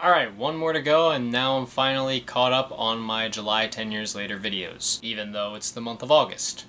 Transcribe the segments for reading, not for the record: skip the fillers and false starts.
Alright, one more to go, and now I'm finally caught up on my July 10 years later videos, even though it's the month of August.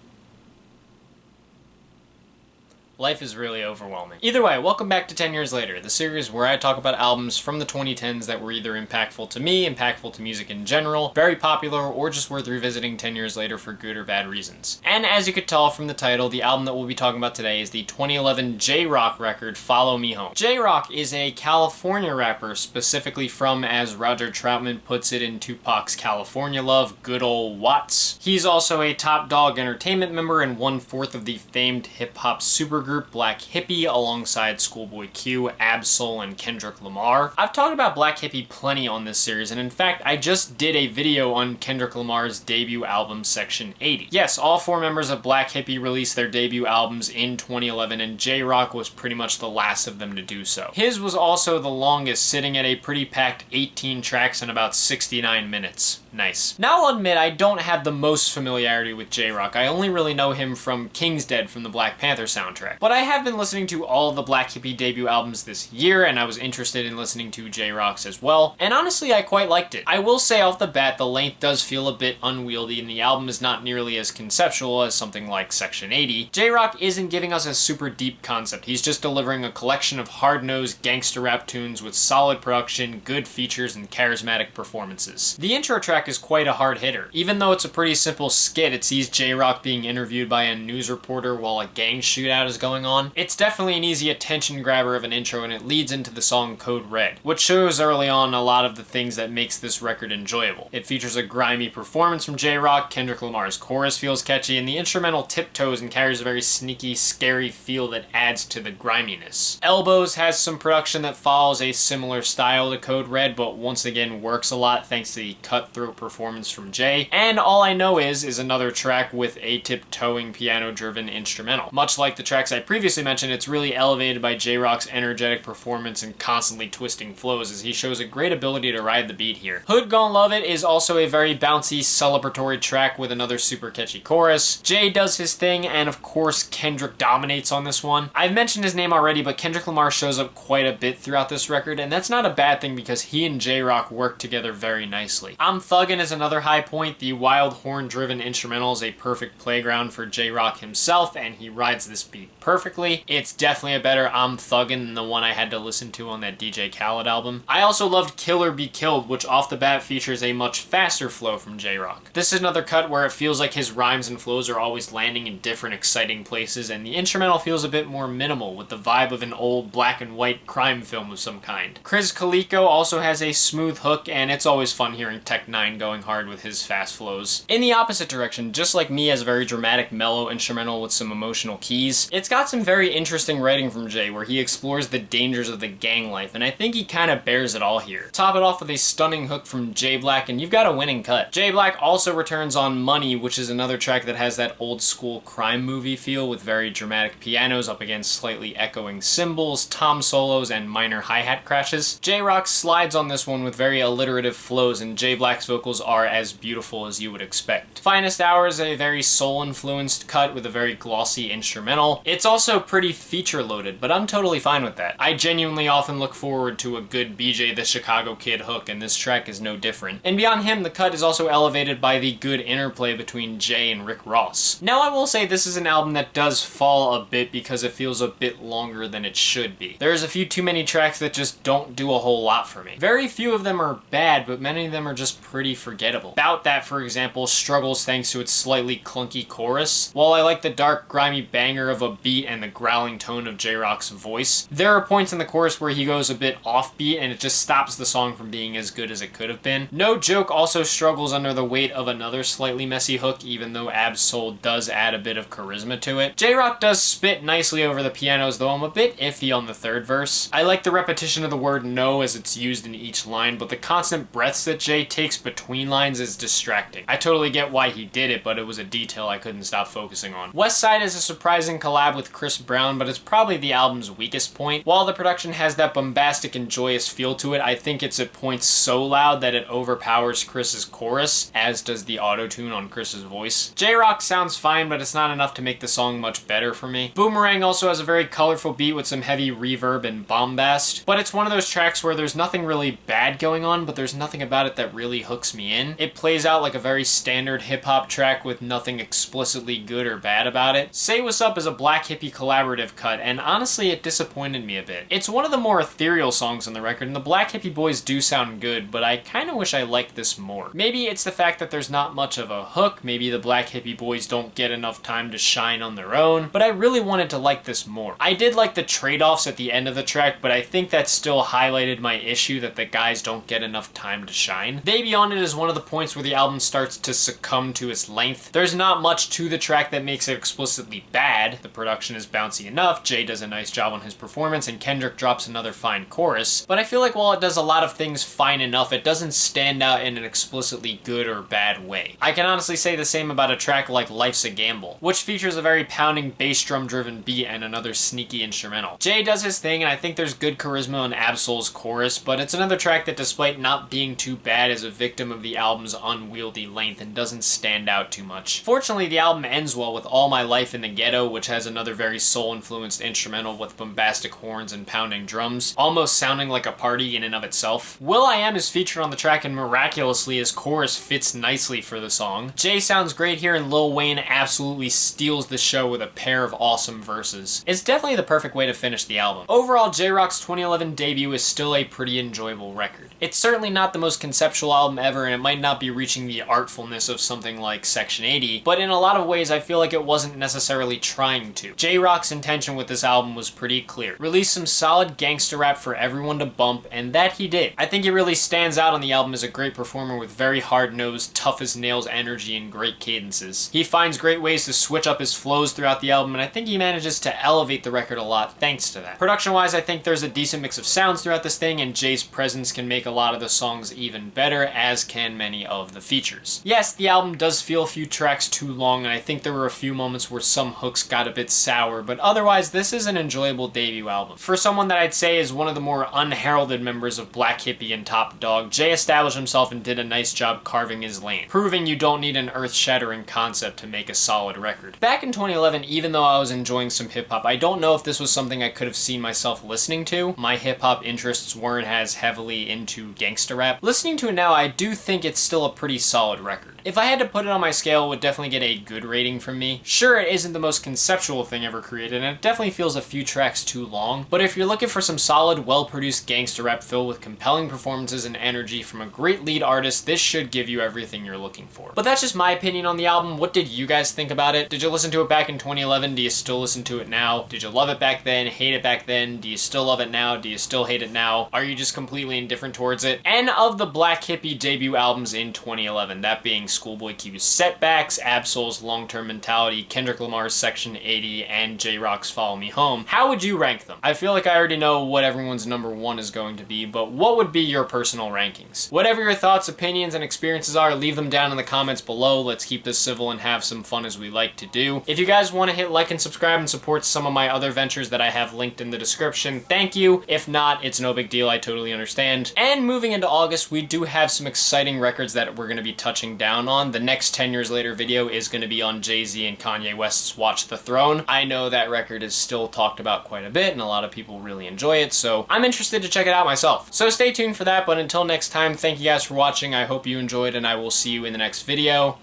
Life is really overwhelming. Either way, welcome back to 10 Years Later, the series where I talk about albums from the 2010s that were either impactful to me, impactful to music in general, very popular, or just worth revisiting 10 years later for good or bad reasons. And as you could tell from the title, the album that we'll be talking about today is the 2011 J-Rock record, Follow Me Home. J-Rock is a California rapper, specifically from, as Roger Troutman puts it in Tupac's California Love, good ol' Watts. He's also a Top Dog Entertainment member and 1/4 of the famed hip-hop supergroup Black Hippy alongside Schoolboy Q, Ab-Soul, and Kendrick Lamar. I've talked about Black Hippy plenty on this series, and in fact, I just did a video on Kendrick Lamar's debut album, Section 80. Yes, all 4 members of Black Hippy released their debut albums in 2011, and J-Rock was pretty much the last of them to do so. His was also the longest, sitting at a pretty packed 18 tracks in about 69 minutes. Nice. Now I'll admit I don't have the most familiarity with J-Rock. I only really know him from King's Dead from the Black Panther soundtrack. But I have been listening to all of the Black Hippy debut albums this year, and I was interested in listening to J-Rock's as well, and honestly I quite liked it. I will say off the bat the length does feel a bit unwieldy and the album is not nearly as conceptual as something like Section 80. J-Rock isn't giving us a super deep concept, he's just delivering a collection of hard-nosed gangster rap tunes with solid production, good features, and charismatic performances. The intro track is quite a hard hitter. Even though it's a pretty simple skit, it sees J-Rock being interviewed by a news reporter while a gang shootout is going on. It's definitely an easy attention grabber of an intro, and it leads into the song Code Red, which shows early on a lot of the things that makes this record enjoyable. It features a grimy performance from J-Rock, Kendrick Lamar's chorus feels catchy, and the instrumental tiptoes and carries a very sneaky, scary feel that adds to the griminess. Elbows has some production that follows a similar style to Code Red, but once again works a lot thanks to the cutthroat performance from Jay. And All I Know Is another track with a tiptoeing piano-driven instrumental. Much like the tracks I previously mentioned, it's really elevated by J-Rock's energetic performance and constantly twisting flows, as he shows a great ability to ride the beat here. Hood Gon' Love It is also a very bouncy, celebratory track with another super catchy chorus. Jay does his thing, and of course Kendrick dominates on this one. I've mentioned his name already, but Kendrick Lamar shows up quite a bit throughout this record, and that's not a bad thing because he and J-Rock work together very nicely. I'm Thuggin' is another high point. The wild horn-driven instrumental is a perfect playground for J-Rock himself, and he rides this beat perfectly. It's definitely a better I'm Thuggin' than the one I had to listen to on that DJ Khaled album. I also loved Kill or Be Killed, which off the bat features a much faster flow from J-Rock. This is another cut where it feels like his rhymes and flows are always landing in different exciting places, and the instrumental feels a bit more minimal, with the vibe of an old black and white crime film of some kind. Chris Calico also has a smooth hook, and it's always fun hearing Tech 9 going hard with his fast flows. In the opposite direction, Just Like Me has a very dramatic, mellow instrumental with some emotional keys. It's got some very interesting writing from Jay, where he explores the dangers of the gang life, and I think he kind of bears it all here. Top it off with a stunning hook from J Black, and you've got a winning cut. J Black also returns on M.O.n.E.Y, which is another track that has that old school crime movie feel with very dramatic pianos up against slightly echoing cymbals, tom solos, and minor hi-hat crashes. J-Rock slides on this one with very alliterative flows, and J Black's vocals are as beautiful as you would expect. Finest Hour is a very soul-influenced cut with a very glossy instrumental. It's also pretty feature-loaded, but I'm totally fine with that. I genuinely often look forward to a good BJ the Chicago Kid hook, and this track is no different. And beyond him, the cut is also elevated by the good interplay between Jay and Rick Ross. Now I will say this is an album that does fall a bit because it feels a bit longer than it should be. There's a few too many tracks that just don't do a whole lot for me. Very few of them are bad, but many of them are just pretty forgettable. About That, for example, struggles thanks to its slightly clunky chorus. While I like the dark, grimy banger of a beat and the growling tone of J-Rock's voice, there are points in the chorus where he goes a bit offbeat and it just stops the song from being as good as it could have been. No Joke also struggles under the weight of another slightly messy hook, even though Ab-Soul does add a bit of charisma to it. J-Rock does spit nicely over the pianos, though I'm a bit iffy on the third verse. I like the repetition of the word no as it's used in each line, but the constant breaths that Jay takes between lines is distracting. I totally get why he did it, but it was a detail I couldn't stop focusing on. Westside is a surprising collab with with Chris Brown, but it's probably the album's weakest point. While the production has that bombastic and joyous feel to it, I think it's at points so loud that it overpowers Chris's chorus, as does the auto-tune on Chris's voice. J-Rock sounds fine, but it's not enough to make the song much better for me. Boomerang also has a very colorful beat with some heavy reverb and bombast, but it's one of those tracks where there's nothing really bad going on, but there's nothing about it that really hooks me in. It plays out like a very standard hip-hop track with nothing explicitly good or bad about it. Say What's Up is a Black Hippie collaborative cut, and honestly it disappointed me a bit. It's one of the more ethereal songs on the record, and the Black Hippie Boys do sound good, but I kinda wish I liked this more. Maybe it's the fact that there's not much of a hook, maybe the Black Hippie Boys don't get enough time to shine on their own, but I really wanted to like this more. I did like the trade-offs at the end of the track, but I think that still highlighted my issue that the guys don't get enough time to shine. They Beyond It is one of the points where the album starts to succumb to its length. There's not much to the track that makes it explicitly bad. The production is bouncy enough, Jay does a nice job on his performance, and Kendrick drops another fine chorus, but I feel like while it does a lot of things fine enough, it doesn't stand out in an explicitly good or bad way. I can honestly say the same about a track like Life's a Gamble, which features a very pounding bass drum driven beat and another sneaky instrumental. Jay does his thing, and I think there's good charisma on Absol's chorus, but it's another track that, despite not being too bad, is a victim of the album's unwieldy length and doesn't stand out too much. Fortunately, the album ends well with All My Life in the Ghetto, which has another very soul-influenced instrumental with bombastic horns and pounding drums, almost sounding like a party in and of itself. will.i.am is featured on the track, and miraculously his chorus fits nicely for the song. Jay sounds great here, and Lil Wayne absolutely steals the show with a pair of awesome verses. It's definitely the perfect way to finish the album. Overall, J-Rock's 2011 debut is still a pretty enjoyable record. It's certainly not the most conceptual album ever, and it might not be reaching the artfulness of something like Section 80, but in a lot of ways I feel like it wasn't necessarily trying to. J-Rock's intention with this album was pretty clear. Release some solid gangster rap for everyone to bump, and that he did. I think he really stands out on the album as a great performer with very hard-nosed, tough-as-nails energy and great cadences. He finds great ways to switch up his flows throughout the album, and I think he manages to elevate the record a lot thanks to that. Production-wise, I think there's a decent mix of sounds throughout this thing, and Jay's presence can make a lot of the songs even better, as can many of the features. Yes, the album does feel a few tracks too long, and I think there were a few moments where some hooks got a bit sour, but otherwise this is an enjoyable debut album. For someone that I'd say is one of the more unheralded members of Black Hippie and Top Dog, Jay established himself and did a nice job carving his lane, proving you don't need an earth-shattering concept to make a solid record. Back in 2011, even though I was enjoying some hip-hop, I don't know if this was something I could have seen myself listening to. My hip-hop interests weren't as heavily into gangsta rap. Listening to it now, I do think it's still a pretty solid record. If I had to put it on my scale, it would definitely get a good rating from me. Sure, it isn't the most conceptual thing ever created, and it definitely feels a few tracks too long, but if you're looking for some solid, well-produced gangster rap filled with compelling performances and energy from a great lead artist, this should give you everything you're looking for. But that's just my opinion on the album. What did you guys think about it? Did you listen to it back in 2011? Do you still listen to it now? Did you love it back then? Hate it back then? Do you still love it now? Do you still hate it now? Are you just completely indifferent towards it? And of the Black Hippie debut albums in 2011, that being Schoolboy Q's Setbacks, Absol's Long-Term Mentality, Kendrick Lamar's Section 80, and J-Rock's Follow Me Home, how would you rank them? I feel like I already know what everyone's number one is going to be, but what would be your personal rankings? Whatever your thoughts, opinions, and experiences are, leave them down in the comments below. Let's keep this civil and have some fun as we like to do. If you guys want to hit like and subscribe and support some of my other ventures that I have linked in the description, thank you. If not, it's no big deal, I totally understand. And moving into August, we do have some exciting records that we're going to be touching down on. The next 10 Years Later video is going to be on Jay-Z and Kanye West's Watch the Throne. I know that record is still talked about quite a bit, and a lot of people really enjoy it, so I'm interested to check it out myself. So stay tuned for that, but until next time, thank you guys for watching. I hope you enjoyed, and I will see you in the next video.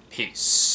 Peace.